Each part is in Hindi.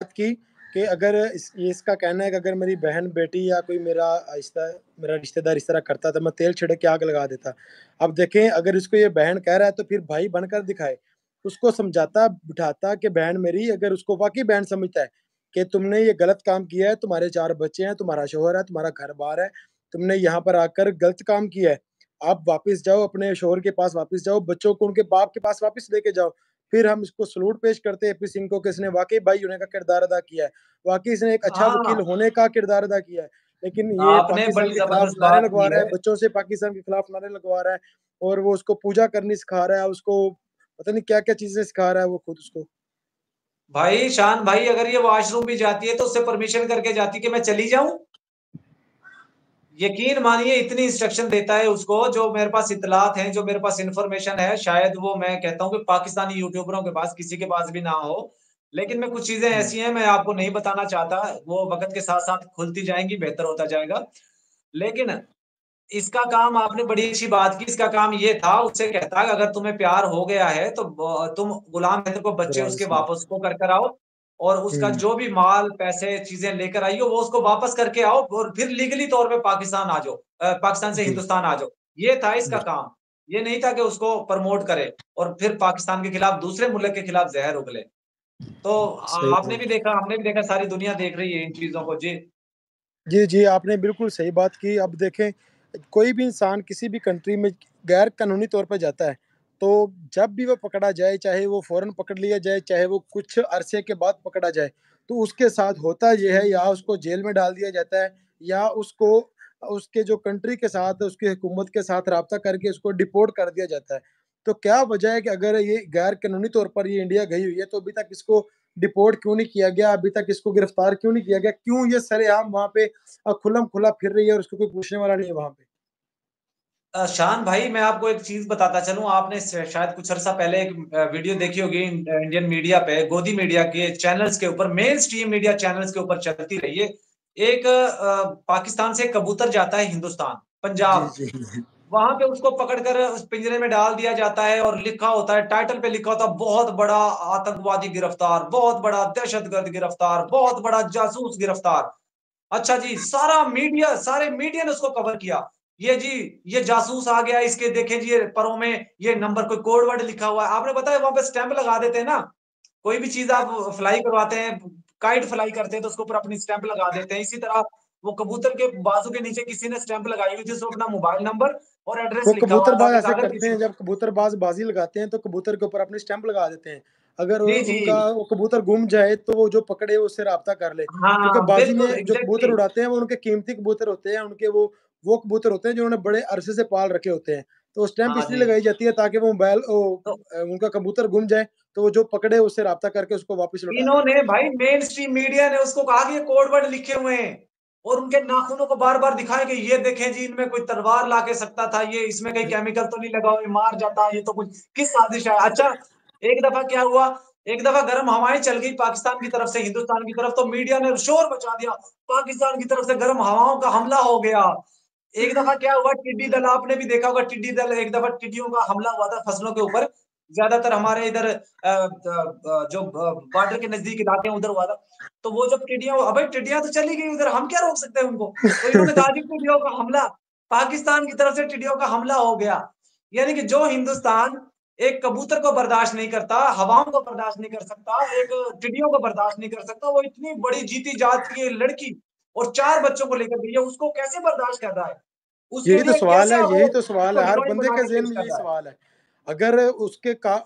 की कि अगर इसका कहना है कि अगर मेरी बहन, बेटी या कोई मेरा रिश्तेदार इस तरह करता तो मैं तेल छिड़क के आग लगा देता। अब देखें अगर इसको ये बहन कह रहा है तो फिर भाई बनकर दिखाए। उसको समझाता, बिठाता कि बहन मेरी, अगर उसको वाक़ई बहन समझता है कि तुमने ये गलत काम किया है, तुम्हारे 4 बच्चे हैं, तुम्हारा शौहर है, तुम्हारा घर-बार है, तुमने यहाँ पर आकर गलत काम किया है। आप वापस जाओ, अपने शौहर के पास वापस जाओ, बच्चों को उनके बाप के पास वापस लेके जाओ। फिर हम इसको सैल्यूट पेश करते हैं एपी सिंह को कि इसने वाक़ई भाई होने का किरदार अदा किया है। वाक़ई इसने एक अच्छा वकील हाँ, होने का किरदार अदा किया है। लेकिन ये आपने पाकिस्तान बड़ी के खिलाफ जबरदस्त नारे बात लगवा की रहा है। है, बच्चों से पाकिस्तान के खिलाफ नारे लगवा रहा है और वो उसको पूजा करनी सिखा रहा है, उसको पता नहीं क्या-क्या चीज़ें सिखा रहा है वो खुद उसको। भाई शान भाई, अगर ये वॉशरूम भी जाती है तो उससे परमिशन करके जाती कि मैं चली जाऊं। यकीन मानिए इतनी इंस्ट्रक्शन देता है उसको, जो मेरे पास इतलात हैं, जो मेरे पास इंफॉर्मेशन है, शायद वो मैं कहता हूँ कि पाकिस्तानी यूट्यूबरों के पास किसी के पास भी ना हो। लेकिन मैं कुछ चीजें हुँ, ऐसी हैं मैं आपको नहीं बताना चाहता, वो वक्त के साथ साथ खुलती जाएंगी, बेहतर होता जाएगा। लेकिन इसका काम, आपने बड़ी अच्छी बात की, इसका काम ये था, उससे कहता है अगर तुम्हें प्यार हो गया है तो तुम गुलाम हैदर को बच्चे दरवाज़े उसके से। वापस को कर कर आओ, और उसका हुँ, जो भी माल पैसे चीजें लेकर आई हो वो उसको वापस करके आओ, और फिर लीगली तौर पे पाकिस्तान आ जाओ, पाकिस्तान से जी, हिंदुस्तान आ जाओ। ये था इसका जी, काम। ये नहीं था कि उसको प्रमोट करे और फिर पाकिस्तान के खिलाफ, दूसरे मुल्क के खिलाफ जहर उगले। तो सही आपने बात। भी देखा, हमने भी देखा, सारी दुनिया देख रही है इन चीजों को जी। जी, जी, आपने बिल्कुल सही बात की। अब देखें, कोई भी इंसान किसी भी कंट्री में गैर कानूनी तौर पे जाता है, तो जब भी वो पकड़ा जाए, चाहे वो फ़ौरन पकड़ लिया जाए, चाहे वो कुछ अरसे के बाद पकड़ा जाए, तो उसके साथ होता ये है या उसको जेल में डाल दिया जाता है या उसको उसके जो कंट्री के साथ, उसकी हुकूमत के साथ राब्ता करके उसको डिपोर्ट कर दिया जाता है। तो क्या वजह है कि अगर ये गैर कानूनी तौर पर ये इंडिया गई हुई है, तो अभी तक इसको डिपोर्ट क्यों नहीं किया गया? अभी तक इसको गिरफ्तार क्यों नहीं किया गया? क्यों ये सरेआम वहाँ पे खुल्लम-खुला फिर रही है और उसको कोई पूछने वाला नहीं है वहाँ पे। शान भाई, मैं आपको एक चीज बताता चलूं, आपने शायद कुछ अरसा पहले एक वीडियो देखी होगी इंडियन मीडिया पे, गोदी मीडिया के चैनल्स के ऊपर, मेन स्ट्रीम मीडिया चैनल्स के ऊपर चलती रही है। एक पाकिस्तान से कबूतर जाता है हिंदुस्तान, जी, पंजाब। जी। वहां पे उसको पकड़कर उस पिंजरे में डाल दिया जाता है और लिखा होता है, टाइटल पे लिखा होता है, बहुत बड़ा आतंकवादी गिरफ्तार, बहुत बड़ा दहशतगर्द गिरफ्तार, बहुत बड़ा जासूस गिरफ्तार। अच्छा जी, सारे मीडिया ने उसको कवर किया। ये जी, ये जासूस आ गया, इसके देखें जी, ये परों में ये नंबर, कोई कोड वर्ड लिखा हुआ है। आपने बताया वहां पे स्टैंप लगा देते हैं ना, कोई भी चीज आप फ्लाई करवाते हैं, काइट फ्लाई करते हैं तो उसके ऊपर अपनी स्टैंप लगा देते हैं। इसी तरह वो कबूतर के बाजू के नीचे किसी ने स्टैंप लगाई हुई थी, उसमें अपना मोबाइल नंबर और एड्रेस वो लिखा हुआ था कबूतरबाज़ कि ऐसे अगर करते किसी हैं, को। जब कबूतरबाज़ बाज़ी लगाते हैं तो कबूतर के ऊपर अपनी स्टैंप लगा देते हैं। अगर जी जी। उनका वो कबूतर गुम जाए तो वो जो पकड़े उससे राब्ता कर ले। क्योंकि हाँ बाज़ी बिल्कुल, में जो कबूतर एग्जैक्टली। उड़ाते हैं वो उनके कीमती कबूतर होते हैं, उनके वो कबूतर होते हैं जो उन्होंने बड़े अरसे से पाल रखे होते हैं। तो स्टैंप हाँ इसलिए जी। लगाई जाती है ताकि वो तो उनका कबूतर गुम जाए तो वो जो पकड़े उससे राब्ता करके उसको वापस लौटा दे। इन्होंने भाई, मेन स्ट्रीम मीडिया ने उसको कहा कि ये कोड वर्ड लिखे हुए हैं, और उनके नाखूनों को बार बार दिखाया कि ये देखें जी, इनमें कोई तलवार ला के सकता था, ये इसमें कहीं केमिकल तो नहीं लगा हुआ, ये मार जाता है, ये तो कुछ किस साजिश है। अच्छा, एक दफा क्या हुआ, एक दफा गर्म हवाएं चल गई पाकिस्तान की तरफ से हिंदुस्तान की तरफ, तो मीडिया ने शोर मचा दिया, पाकिस्तान की तरफ से गर्म हवाओं का हमला हो गया। एक दफा क्या हुआ, टिड्डी दल, आपने भी देखा होगा, टिड्डी दल, एक दफा टिड्डियों का हमला हुआ था फसलों के ऊपर, ज्यादातर हमारे इधर जो बॉर्डर के नजदीक इलाके हैं उधर हुआ था। तो वो जब टिड्डियां, अबे टिड्डियां तो चली गई उधर, हम क्या रोक सकते हैं उनको। तो इन्होंने कहा कि टिड्डियों का हमला, पाकिस्तान की तरफ से टिड्डियों का हमला हो गया। यानी कि जो हिंदुस्तान एक कबूतर को बर्दाश्त नहीं करता, हवाओं को बर्दाश्त नहीं कर सकता, एक टिड्डियों को बर्दाश्त नहीं कर सकता, वो इतनी बड़ी जीती जाती लड़की और 4 बच्चों को लेकर गई है, उसको कैसे बर्दाश्त कर रहा है? उसके यही तो लिए सवाल कैसा है, वो यही तो सवाल उसको है, हर हीरोइन बंदे बना के के ज़हन पेश में कर यही रहा है। सवाल है। अगर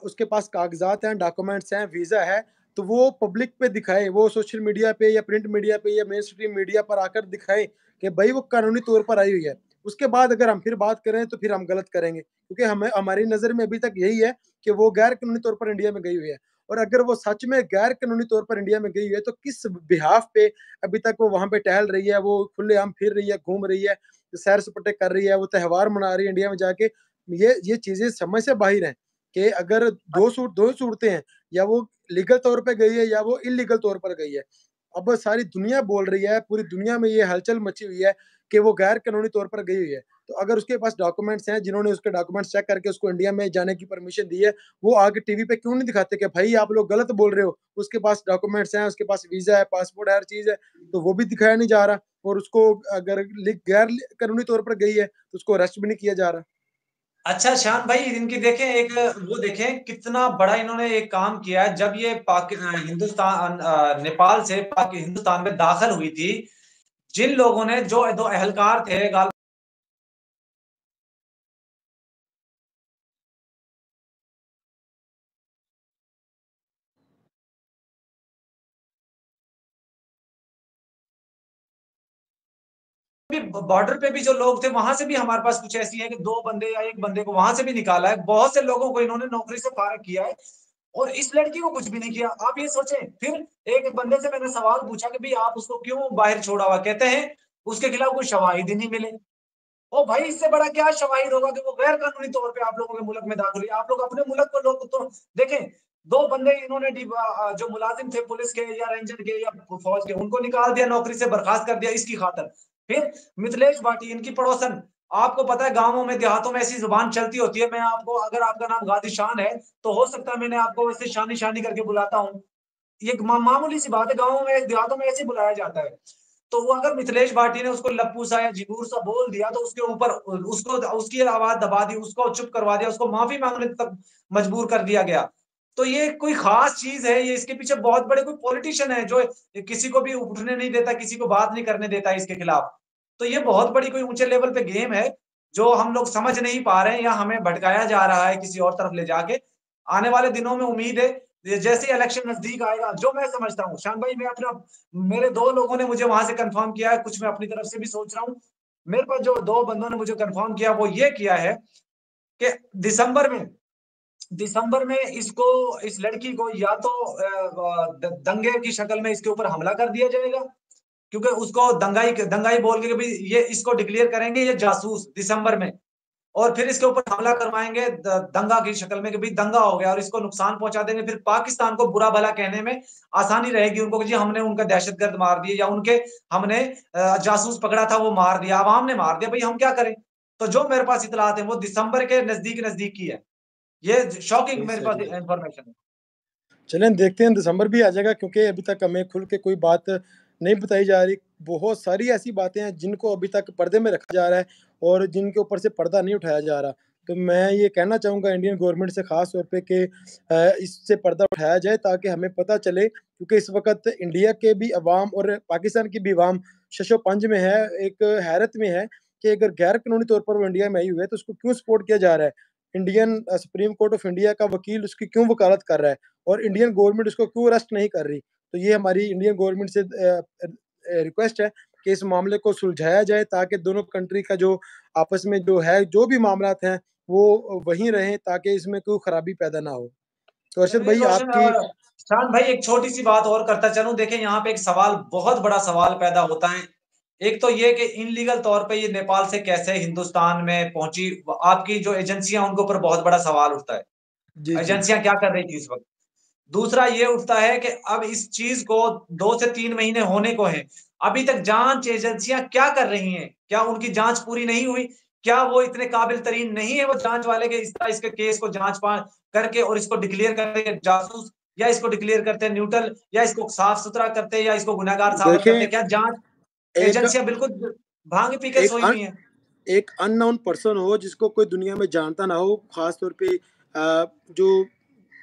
उसके पास कागज़ात हैं, डॉक्यूमेंट्स हैं, वीज़ा है, तो वो पब्लिक पे दिखाए, वो सोशल मीडिया पे या प्रिंट मीडिया पे या मेन स्ट्रीम मीडिया पर आकर दिखाए कि भई वो कानूनी तौर पर आई हुई है। उसके बाद अगर हम फिर बात करें तो फिर हम गलत करेंगे, क्योंकि हमें हमारी नज़र में अभी तक यही है कि वो गैर कानूनी तौर पर इंडिया में गई हुई है। और अगर वो सच में गैर कानूनी तौर पर इंडिया में गई हुई है, तो किस बिहाफ़ पे अभी तक वो वहाँ पे टहल रही है, वो खुलेआम फिर रही है, घूम रही है, सैर-सपाटे कर रही है, वो त्योहार मना रही है इंडिया में जाके। ये चीज़ें समझ से बाहिर हैं कि अगर 2 सूरतें हैं, या वो लीगल तौर पे गई है या वो इल्लीगल तौर पर गई है। अब सारी दुनिया बोल रही है, पूरी दुनिया में ये हलचल मची हुई है कि वो गैर कानूनी तौर पर गई हुई है। तो अगर उसके पास डॉक्यूमेंट्स हैं, जिन्होंने उसके डॉक्यूमेंट्स चेक करके उसको इंडिया में जाने की परमिशन दी है, वो आके टीवी पे क्यों नहीं दिखाते कि भाई आप लोग गलत बोल रहे हो? उसके पास डॉक्यूमेंट्स हैं, उसके पास वीज़ा है, पासपोर्ट है, हर चीज़ है, तो वो भी दिखाया नहीं जा रहा और उसको अगर गैर कानूनी तौर पर गई है, तो उसको अरेस्ट भी नहीं किया जा रहा। अच्छा शान भाई इनकी देखें एक वो देखें कितना बड़ा इन्होंने एक काम किया है जब ये हिंदुस्तान नेपाल से हिंदुस्तान में दाखिल हुई थी जिन लोगों ने जो दो अहलकार थे बॉर्डर पे भी जो लोग थे वहां से भी हमारे पास कुछ ऐसी है कि 2 बंदे या 1 बंदे को वहां से भी निकाला है बहुत से लोगों को इन्होंने नौकरी से फारिग किया है और इस लड़की को कुछ भी नहीं किया आप ये सोचें फिर एक बंदे से मैंने सवाल पूछा कि भाई आप उसको क्यों बाहर छोड़ा हुआ कहते हैं उसके खिलाफ कोई शवाहिद ही नहीं मिले ओ भाई इससे बड़ा क्या शवाहिद होगा कि वो गैर कानूनी तौर पे आप लोगों के मुल्क में दाखिल हुई आप लोग अपने मुल्क को लोग तो देखें 2 बंदे इन्होंने जो मुलाजिम थे पुलिस के या रेंजर के या फौज के उनको निकाल दिया नौकरी से बर्खास्त कर दिया इसकी खातर फिर मिथिलेश भाटी इनकी पड़ोसन आपको पता है गांवों में देहातों में ऐसी जुबान चलती होती है मैं आपको अगर आपका नाम गादी शान है तो हो सकता है मैंने आपको वैसे शानी शानी करके बुलाता हूँ ये मामूली सी बात है गांवों में देहातों में ऐसे बुलाया जाता है तो वो अगर मिथिलेश भाटी ने उसको लप्पू सा या जिगूर सा बोल दिया तो उसके ऊपर उसको उसकी आवाज दबा दी उसको चुप करवा दिया उसको माफी मांगने तक मजबूर कर दिया गया तो ये कोई खास चीज है ये इसके पीछे बहुत बड़े कोई पॉलिटिशियन है जो किसी को भी उठने नहीं देता किसी को बात नहीं करने देता इसके खिलाफ तो ये बहुत बड़ी कोई ऊंचे लेवल पे गेम है जो हम लोग समझ नहीं पा रहे हैं या हमें भटकाया जा रहा है किसी और तरफ ले जाके आने वाले दिनों में उम्मीद है जैसे इलेक्शन नजदीक आएगा जो मैं समझता हूँ शान भाई मैं अपना मेरे 2 लोगों ने मुझे वहां से कंफर्म किया है कुछ मैं अपनी तरफ से भी सोच रहा हूँ मेरे पास जो 2 बंदों ने मुझे कंफर्म किया वो ये किया है कि दिसंबर में दिसंबर में इसको इस लड़की को या तो दंगे की शक्ल में इसके ऊपर हमला कर दिया जाएगा क्योंकि उसको दंगाई दंगाई बोल के भाई ये इसको डिक्लेयर करेंगे ये जासूस दिसंबर में और फिर इसके ऊपर हमला करवाएंगे दंगा की शक्ल में कि भाई दंगा हो गया और इसको नुकसान पहुंचा देंगे फिर पाकिस्तान को बुरा भला कहने में आसानी रहेगी उनको कि जी हमने उनका दहशतगर्द मार दिए या उनके हमने जासूस पकड़ा था वो मार दिया आवाम ने मार दिया भाई हम क्या करें तो जो मेरे पास इतलात है वो दिसंबर के नजदीक नजदीक की है ये शॉकिंग सही, मेरे पास सही है। इंफॉर्मेशन है चलें देखते हैं दिसंबर भी आ जाएगा क्योंकि अभी तक हमें खुल के कोई बात नहीं बताई जा रही। बहुत सारी ऐसी बातें हैं जिनको अभी तक पर्दे में रखा जा रहा है और जिनके ऊपर से पर्दा नहीं उठाया जा रहा। तो मैं ये कहना चाहूँगा इंडियन गवर्नमेंट से ख़ास तौर पे कि इससे पर्दा उठाया जाए ताकि हमें पता चले क्योंकि इस वक़्त इंडिया के भी अवाम और पाकिस्तान की भी अवाम शशोपंज में है, एक हैरत में है कि अगर गैर कानूनी तौर पर वो इंडिया में आई हुई है तो उसको क्यों सपोर्ट किया जा रहा है? Indian supreme court of India का वकील उसकी क्यों वकालत कर रहा है? और इंडियन गवर्नमेंट इसको क्यों अरेस्ट नहीं कर रही। तो ये हमारी इंडियन गवर्नमेंट से रिक्वेस्ट है कि इस मामले को सुलझाया जाए ताकि दोनों कंट्री का जो आपस में जो है, जो भी मामलात हैं, वो वहीं रहें ताकि इसमें कोई खराबी पैदा ना हो। तो अरशद चलिए भाई रोशन आपकी शान भाई एक छोटी सी बात और करता चलूं देखें यहाँ पे एक सवाल बहुत बड़ा सवाल पैदा होता है एक तो ये कि इनलीगल तौर पे ये नेपाल से कैसे हिंदुस्तान में पहुंची आपकी जो एजेंसियां उनके ऊपर बहुत बड़ा सवाल उठता है जी, जी। एजेंसियां क्या कर रही थी इस वक्त दूसरा ये उठता है कि अब इस चीज को 2 से 3 महीने होने को है अभी तक जांच एजेंसियां क्या कर रही हैं क्या उनकी जांच पूरी नहीं हुई क्या वो इतने काबिल तरीन नहीं है वो जांच वाले के इस तरह इसके केस को जांच करके और इसको डिक्लेयर करते जासूस या इसको डिक्लेयर करते न्यूट्रल या इसको साफ सुथरा करते या इसको गुनाहगार साबित करते देखें क्या जांच एक एजेंसियां बिल्कुल भांग पी के एक सोई अन हुई हैं एक अननोन पर्सन हो जिसको कोई दुनिया में जानता ना हो, खास तौर पे जो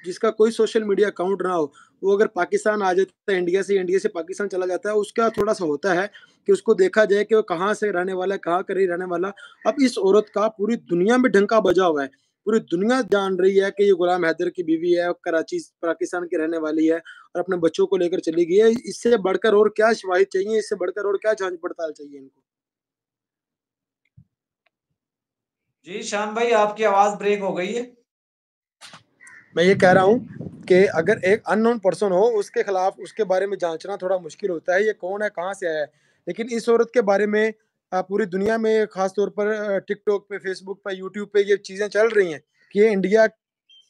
जिसका कोई सोशल मीडिया अकाउंट ना हो, वो अगर पाकिस्तान आ जाता है इंडिया से पाकिस्तान चला जाता है, उसका थोड़ा-सा होता है कि उसको देखा जाए कि वो कहाँ से रहने वाला है, कहाँ का नहीं रहने वाला। अब इस औरत का पूरी दुनिया में डंका बजा हुआ है। पूरी दुनिया जान रही है कि ये गुलाम हैदर की बीवी है, कराची पाकिस्तान की रहने वाली है और अपने बच्चों को लेकर चली गई है। इससे बढ़कर और क्या शवाहिद चाहिए, इससे बढ़कर और क्या जाँच-पड़ताल चाहिए इनको? जी शान भाई आपकी आवाज ब्रेक हो गई है मैं ये कह रहा हूँ कि अगर एक अननोन पर्सन हो, उसके खिलाफ उसके बारे में जाँचना थोड़ा मुश्किल होता है, ये कौन है, कहाँ से आया है। लेकिन इस औरत के बारे में पूरी दुनिया में ख़ास तौर पर टिकटॉक पे, फ़ेसबुक पे, यूट्यूब पे ये चीज़ें चल रही हैं कि ये इंडिया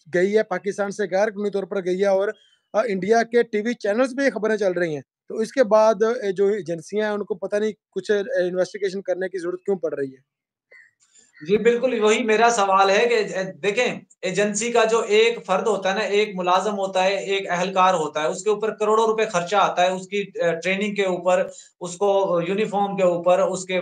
गई है, पाकिस्तान से गैर कानूनी तौर पर गई है और इंडिया के टीवी चैनल्स पे ये खबरें चल रही हैं। तो इसके बाद जो एजेंसियाँ हैं, उनको पता नहीं कुछ इन्वेस्टिगेशन करने की ज़रूरत क्यों पड़ रही है? जी, बिल्कुल, वही मेरा सवाल है कि देखें, एजेंसी का जो एक फर्द होता है ना, एक मुलाज़िम होता है, एक अहलकार होता है, उसके ऊपर करोड़ों रुपए खर्चा आता है, उसकी ट्रेनिंग के ऊपर, उसको यूनिफ़ॉर्म के ऊपर, उसके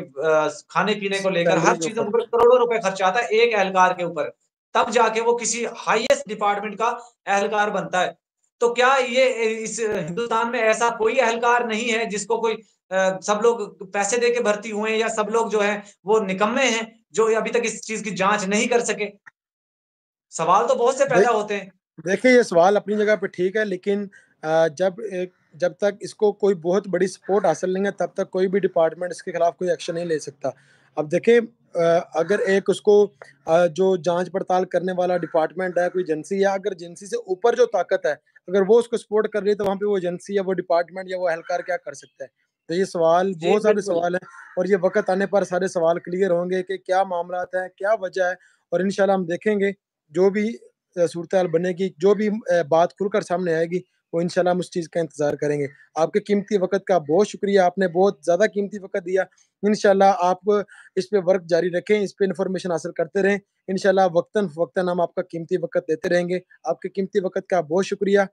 खाने-पीने को लेकर, सैलरी हर के चीज़ों के ऊपर। ऊपर करोड़ों रुपए खर्चा आता है एक अहलकार के ऊपर। तब जाके वो किसी हाईएस्ट डिपार्टमेंट का अहलकार बनता है। तो क्या ये इस हिंदुस्तान में ऐसा कोई अहलकार नहीं है जिसको कोई सब लोग पैसे दे के भर्ती हुए हैं या सब लोग जो हैं वो निकम्मे हैं, जो अभी तक इस चीज़ की जाँच नहीं कर सके? सवाल तो बहुत से दे पैदा होते हैं। देखिए, ये सवाल अपनी जगह पे ठीक है, लेकिन जब तक इसको कोई बहुत बड़ी सपोर्ट हासिल नहीं है, तब तक कोई भी डिपार्टमेंट इसके खिलाफ कोई एक्शन नहीं ले सकता। अब देखिए, अगर एक उसको जो जाँच-पड़ताल करने वाला डिपार्टमेंट है, कोई एजेंसी है, अगर एजेंसी से ऊपर जो ताकत है, अगर वो उसको सपोर्ट कर रही है, तो वहाँ पे वो एजेंसी या वो डिपार्टमेंट या वो एहलकार क्या कर सकता है? तो ये सवाल, जी, बहुत सारे बिल्कुल। सवाल हैं, और ये वक़्त आने पर सारे सवाल क्लियर होंगे कि क्या मामलात हैं, क्या वजह है, और इंशाल्लाह हम देखेंगे, जो भी सूरत-हाल बनेगी, जो भी बात खुलकर सामने आएगी, वो इंशाल्लाह हम उस चीज़ का इंतज़ार करेंगे। आपके कीमती वक़्त का बहुत शुक्रिया, आपने बहुत ज़्यादा कीमती वक़्त दिया। इंशाल्लाह आप इस पे वर्क जारी रखें, इस पे इन्फॉर्मेशन हासिल करते रहें। इंशाल्लाह वक़्तन-फ़वक़्तन हम आपका कीमती वक़्त देते रहेंगे। आपके कीमती वक़्त का बहुत शुक्रिया।